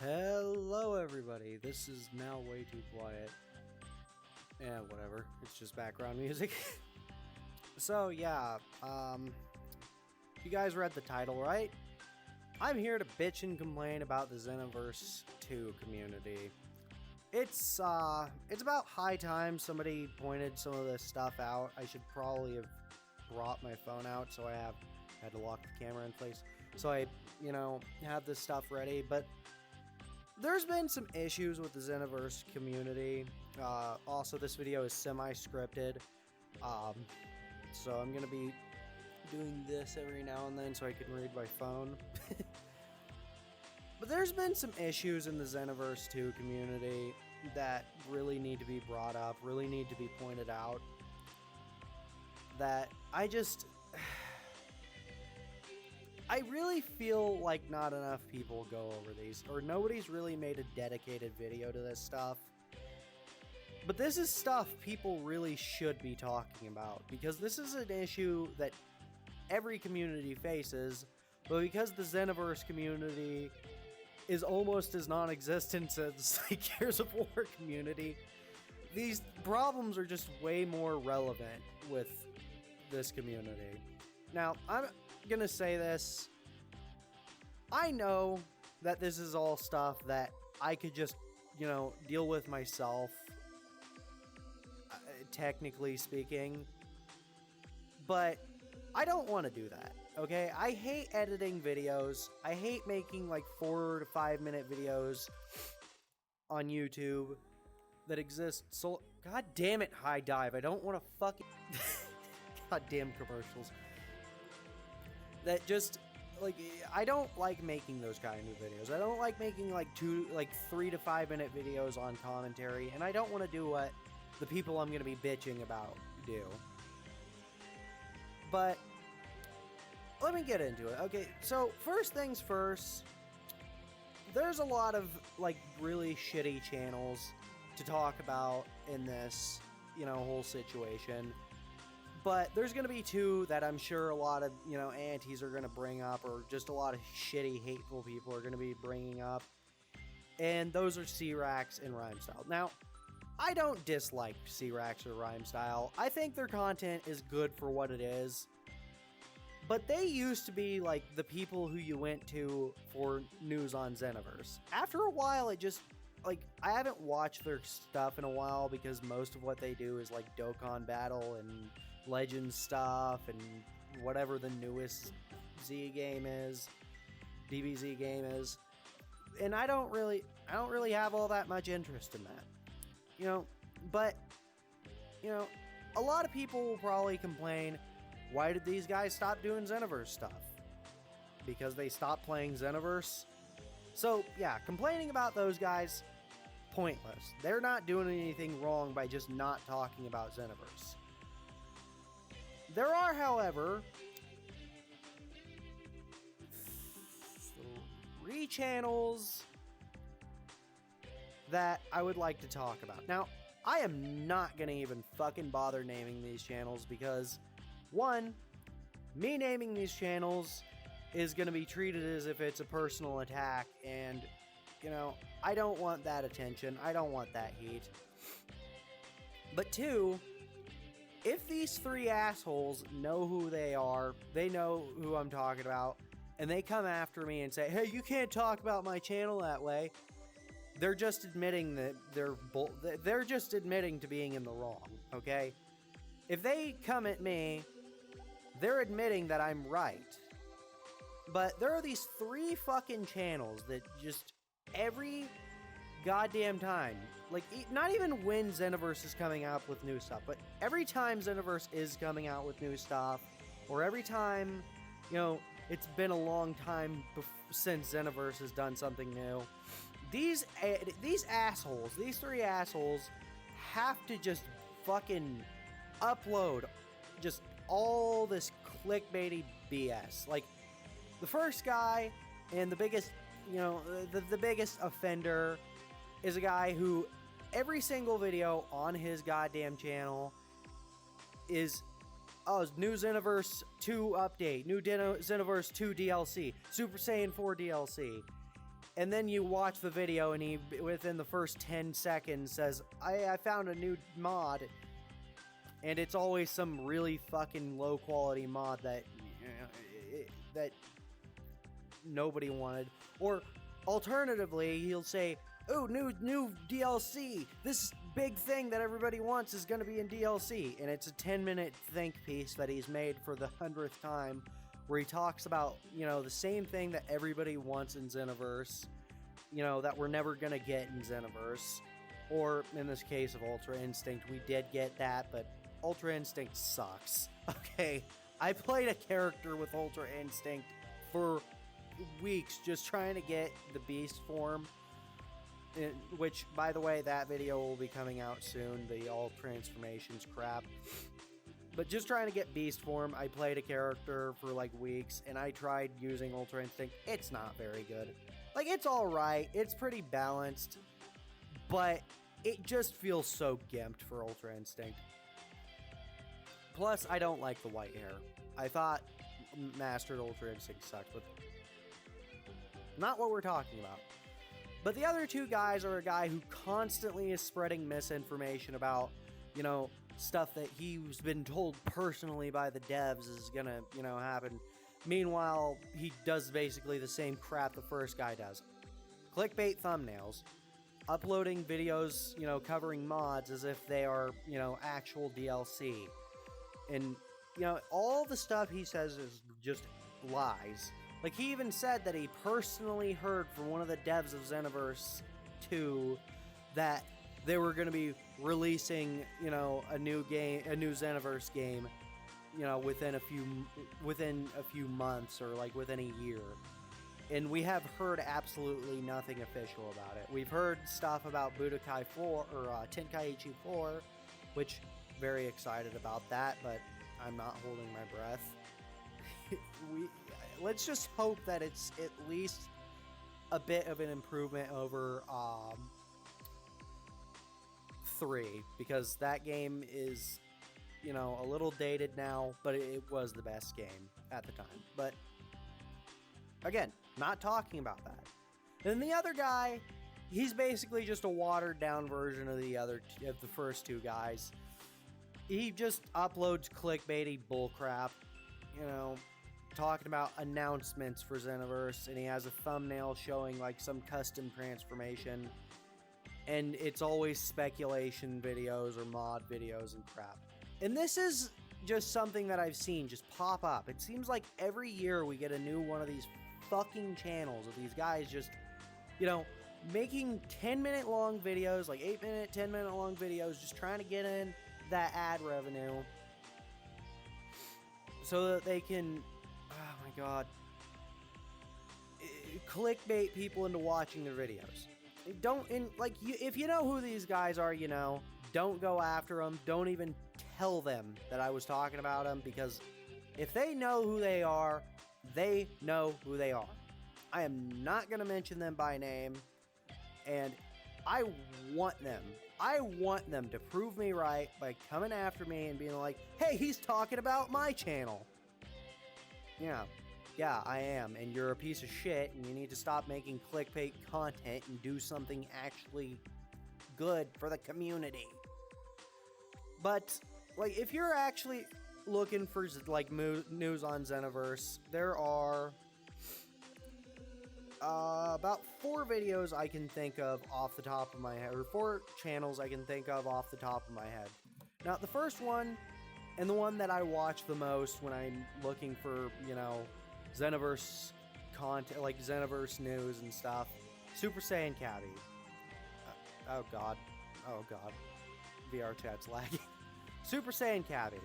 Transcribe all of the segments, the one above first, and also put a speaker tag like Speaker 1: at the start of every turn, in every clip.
Speaker 1: Hello everybody, this is now way too quiet. Yeah, whatever, it's just background music. So yeah, you guys read the title, right? I'm here to bitch and complain about the Xenoverse 2 community. It's about high time somebody pointed some of this stuff out. I should probably have brought my phone out, so I had to lock the camera in place. So I, have this stuff ready, but there's been some issues with the Xenoverse community. Also, this video is semi-scripted, so I'm gonna be doing this every now and then so I can read my phone. But there's been some issues in the Xenoverse 2 community that really need to be brought up, really need to be pointed out, that I really feel like not enough people go over these, or nobody's really made a dedicated video to this stuff. But this is stuff people really should be talking about, because this is an issue that every community faces, but because the Xenoverse community is almost as non-existent as like Gears of War community, these problems are just way more relevant with this community. Now, I'm gonna say this. I know that this is all stuff that I could just, deal with myself, technically speaking, but I don't want to do that, okay? I hate editing videos. I hate making like 4 to 5 minute videos on YouTube that exist so... God damn it, High Dive. I don't want to fucking... Goddamn commercials. That just... I don't like making those kind of videos. I don't like making 3 to 5 minute videos on commentary, and I don't want to do what the people I'm going to be bitching about do. But let me get into it. Okay, so first things first, there's a lot of really shitty channels to talk about in this, whole situation. But there's going to be two that I'm sure a lot of, antis are going to bring up, or just a lot of shitty, hateful people are going to be bringing up. And those are C-Rax and Rhymestyle. Now, I don't dislike C-Rax or Rhymestyle. I think their content is good for what it is. But they used to be, the people who you went to for news on Xenoverse. After a while, it just... I haven't watched their stuff in a while because most of what they do is, Dokkan Battle and Legends stuff and whatever the newest Z game is, DBZ game is. And I don't really have all that much interest in that. But, a lot of people will probably complain, why did these guys stop doing Xenoverse stuff? Because they stopped playing Xenoverse? So, yeah, complaining about those guys, pointless. They're not doing anything wrong by just not talking about Xenoverse. There are, however, 3 channels that I would like to talk about. Now, I am not going to even fucking bother naming these channels because, one, me naming these channels is going to be treated as if it's a personal attack, and, I don't want that attention. I don't want that heat. But 2, if these 3 assholes know who they are, they know who I'm talking about, and they come after me and say, hey, you can't talk about my channel that way, they're just admitting that they're just admitting to being in the wrong, okay? If they come at me, they're admitting that I'm right. But there are these 3 fucking channels that just every goddamn time, not even when Xenoverse is coming out with new stuff, but every time Xenoverse is coming out with new stuff, or every time, it's been a long time since Xenoverse has done something new, these assholes, these 3 assholes, have to just fucking upload just all this clickbaity BS. The first guy, and the biggest, the biggest offender, is a guy who every single video on his goddamn channel is, new Xenoverse 2 update, new Xenoverse 2 DLC, Super Saiyan 4 DLC. And then you watch the video and he, within the first 10 seconds, says, I found a new mod. And it's always some really fucking low quality mod that that nobody wanted. Or alternatively, he'll say, oh, new DLC. This big thing that everybody wants is going to be in DLC. And it's a 10-minute think piece that he's made for the 100th time, where he talks about, you know, the same thing that everybody wants in Xenoverse, you know, that we're never going to get in Xenoverse. Or, in this case of Ultra Instinct, we did get that, but Ultra Instinct sucks. Okay, I played a character with Ultra Instinct for weeks just trying to get the beast form, which, by the way, that video will be coming out soon, the all transformations crap. But just trying to get beast form, I played a character for like weeks, and I tried using Ultra Instinct. It's not very good. Like, it's alright, it's pretty balanced, but it just feels so gimped for Ultra Instinct. Plus, I don't like the white hair. I thought Mastered Ultra Instinct sucked, but not what we're talking about. But the other two guys are a guy who constantly is spreading misinformation about, you know, stuff that he's been told personally by the devs is gonna, you know, happen. Meanwhile, he does basically the same crap the first guy does. Clickbait thumbnails. Uploading videos, you know, covering mods as if they are, you know, actual DLC. And, you know, all the stuff he says is just lies. Like, he even said that he personally heard from one of the devs of Xenoverse 2 that they were going to be releasing, you know, a new Xenoverse game, you know, within a few months, or like within a year. And we have heard absolutely nothing official about it. We've heard stuff about Budokai 4 or Tenkaichi 4, which very excited about that, but I'm not holding my breath. Let's just hope that it's at least a bit of an improvement over 3, because that game is, you know, a little dated now, but it was the best game at the time. But again, not talking about that. And the other guy, he's basically just a watered down version of the first two guys. He just uploads clickbaity bullcrap, you know, talking about announcements for Xenoverse, and he has a thumbnail showing like some custom transformation, and it's always speculation videos or mod videos and crap. And this is just something that I've seen just pop up. It seems like every year we get a new one of these fucking channels of these guys just, you know, making 10-minute long videos, like 8-minute, 10-minute long videos, just trying to get in that ad revenue so that they can, oh my god, clickbait people into watching their videos. If you know who these guys are, you know, don't go after them. Don't even tell them that I was talking about them, because if they know who they are, they know who they are. I am not going to mention them by name, and I want them to prove me right by coming after me and being like, hey, he's talking about my channel. Yeah, I am, and you're a piece of shit, and you need to stop making clickbait content and do something actually good for the community. But, like, if you're actually looking for, like, news on Xenoverse, there are about 4 videos I can think of off the top of my head, or 4 channels I can think of off the top of my head. Now, the first one, and the one that I watch the most when I'm looking for, you know, Xenoverse content, like Xenoverse news and stuff, Super Saiyan Cabbie. Oh god. VR chat's lagging. Super Saiyan Cabbie.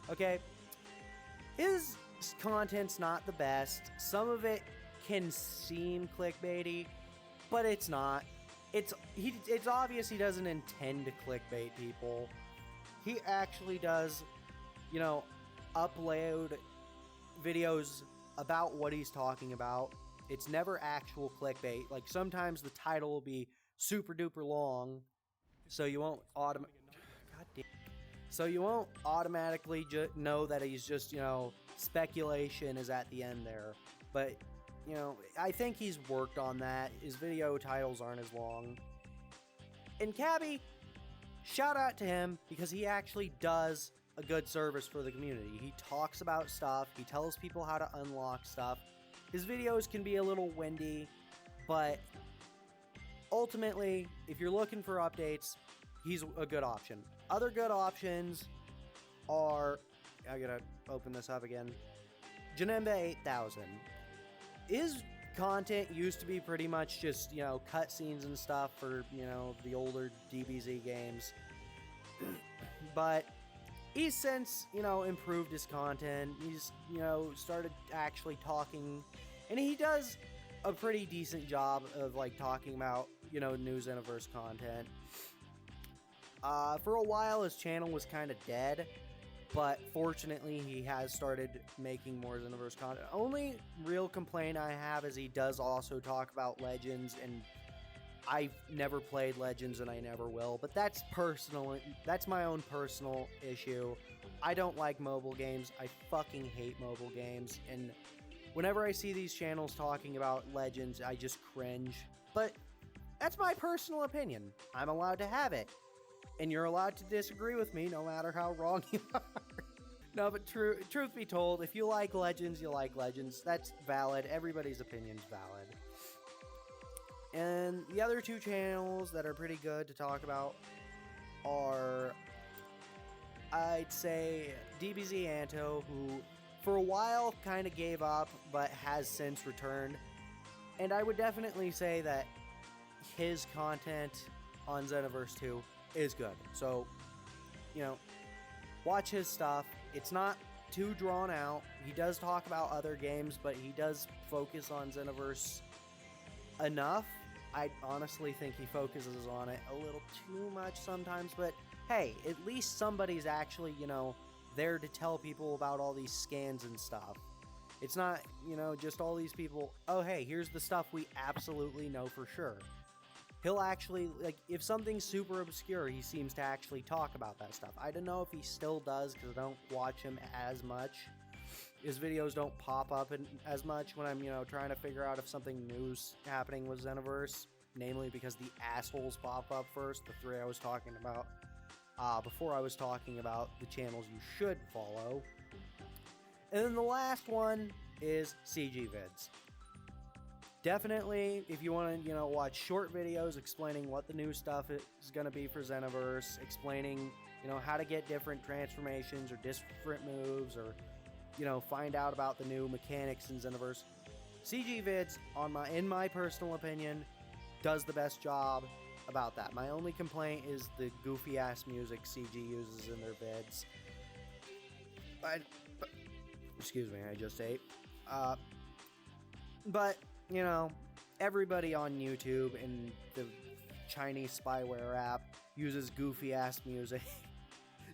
Speaker 1: Okay. His content's not the best. Some of it can seem clickbaity, but it's not. It's obvious he doesn't intend to clickbait people. He actually does, you know, upload videos about what he's talking about. It's never actual clickbait. Like, sometimes the title will be super duper long, so you won't automatically know that he's just, you know, speculation is at the end there. But, I think he's worked on that. His video titles aren't as long. And Cabby, shout out to him because he actually does a good service for the community. He talks about stuff, he tells people how to unlock stuff. His videos can be a little windy, but ultimately, if you're looking for updates, he's a good option. Other good options are, I gotta open this up again, Janemba 8000. His content used to be pretty much just, cutscenes and stuff for, the older DBZ games. But he's since, improved his content. He's, started actually talking, and he does a pretty decent job of, talking about, new Xenoverse content. For a while, his channel was kind of dead, but fortunately, he has started making more Xenoverse content. Only real complaint I have is he does also talk about Legends, and I've never played Legends and I never will, but that's personal. That's my own personal issue. I don't like mobile games. I fucking hate mobile games, and whenever I see these channels talking about Legends, I just cringe. But that's my personal opinion. I'm allowed to have it, and you're allowed to disagree with me no matter how wrong you are. No, but truth be told, if you like Legends, you like Legends. That's valid. Everybody's opinion's valid. And the other two channels that are pretty good to talk about are, I'd say, DBZ Anto, who for a while kind of gave up, but has since returned. And I would definitely say that his content on Xenoverse 2 is good. So, watch his stuff. It's not too drawn out. He does talk about other games, but he does focus on Xenoverse enough. I honestly think he focuses on it a little too much sometimes, but hey, at least somebody's actually, there to tell people about all these scans and stuff. It's not, just all these people, oh hey, here's the stuff we absolutely know for sure. He'll actually, if something's super obscure, he seems to actually talk about that stuff. I don't know if he still does, because I don't watch him as much. His videos don't pop up as much when I'm, trying to figure out if something new's happening with Xenoverse. Namely because the assholes pop up first, the three I was talking about. Before I was talking about the channels you should follow. And then the last one is CG Vids. Definitely, if you want to, watch short videos explaining what the new stuff is going to be for Xenoverse, explaining, how to get different transformations or different moves, or, find out about the new mechanics in Xenoverse, CG Vids, in my personal opinion, does the best job about that. My only complaint is the goofy-ass music CG uses in their vids. Excuse me, I just ate. But, everybody on YouTube and the Chinese spyware app uses goofy-ass music.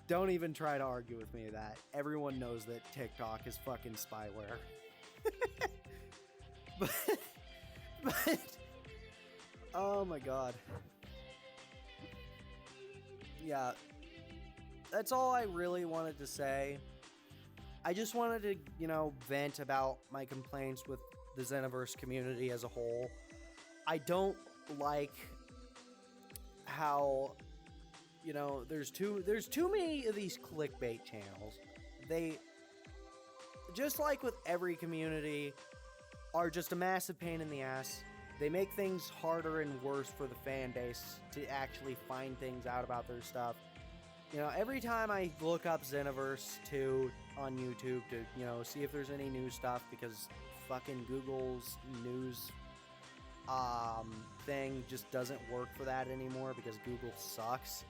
Speaker 1: Don't even try to argue with me that. Everyone knows that TikTok is fucking spyware. but, oh my god. Yeah, that's all I really wanted to say. I just wanted to, vent about my complaints with the Xenoverse community as a whole. I don't like how, there's too many of these clickbait channels. They, just like with every community, are just a massive pain in the ass. They make things harder and worse for the fan base to actually find things out about their stuff. Every time I look up Xenoverse 2 on YouTube to, see if there's any new stuff, because fucking Google's news thing just doesn't work for that anymore because Google sucks.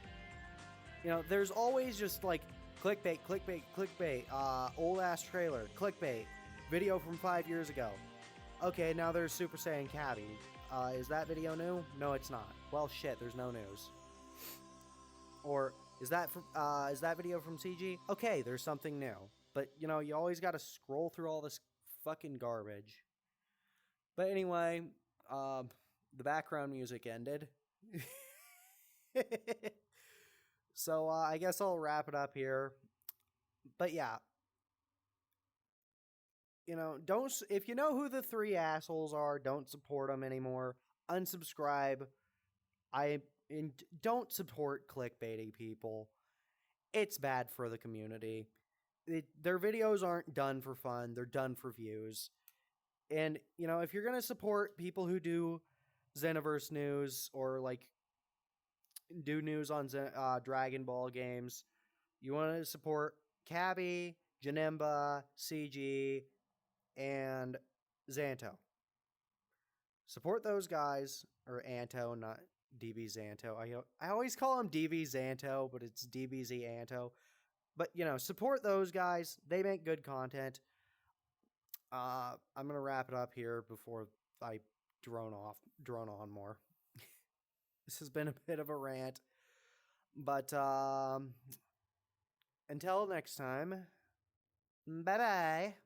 Speaker 1: There's always just clickbait, clickbait, clickbait, old ass trailer, clickbait, video from 5 years ago. Okay, now there's Super Saiyan Cabby. Is that video new? No, it's not. Well, shit, there's no news. Or is that video from CG? Okay, there's something new. But you always got to scroll through all this fucking garbage. But anyway, the background music ended. So I guess I'll wrap it up here. But yeah, don't if you know who the three assholes are, don't support them anymore. Unsubscribe. I and don't support clickbaity people. It's bad for the community. Their videos aren't done for fun, they're done for views. And, if you're going to support people who do Xenoverse news or like do news on Dragon Ball games, you want to support Cabby, Janemba, CG, and Xanto. Support those guys, or Anto, not DB Xanto. I always call him DB Xanto, but it's DBZ Anto. But, support those guys. They make good content. I'm going to wrap it up here before I drone on more. This has been a bit of a rant. But until next time, bye bye.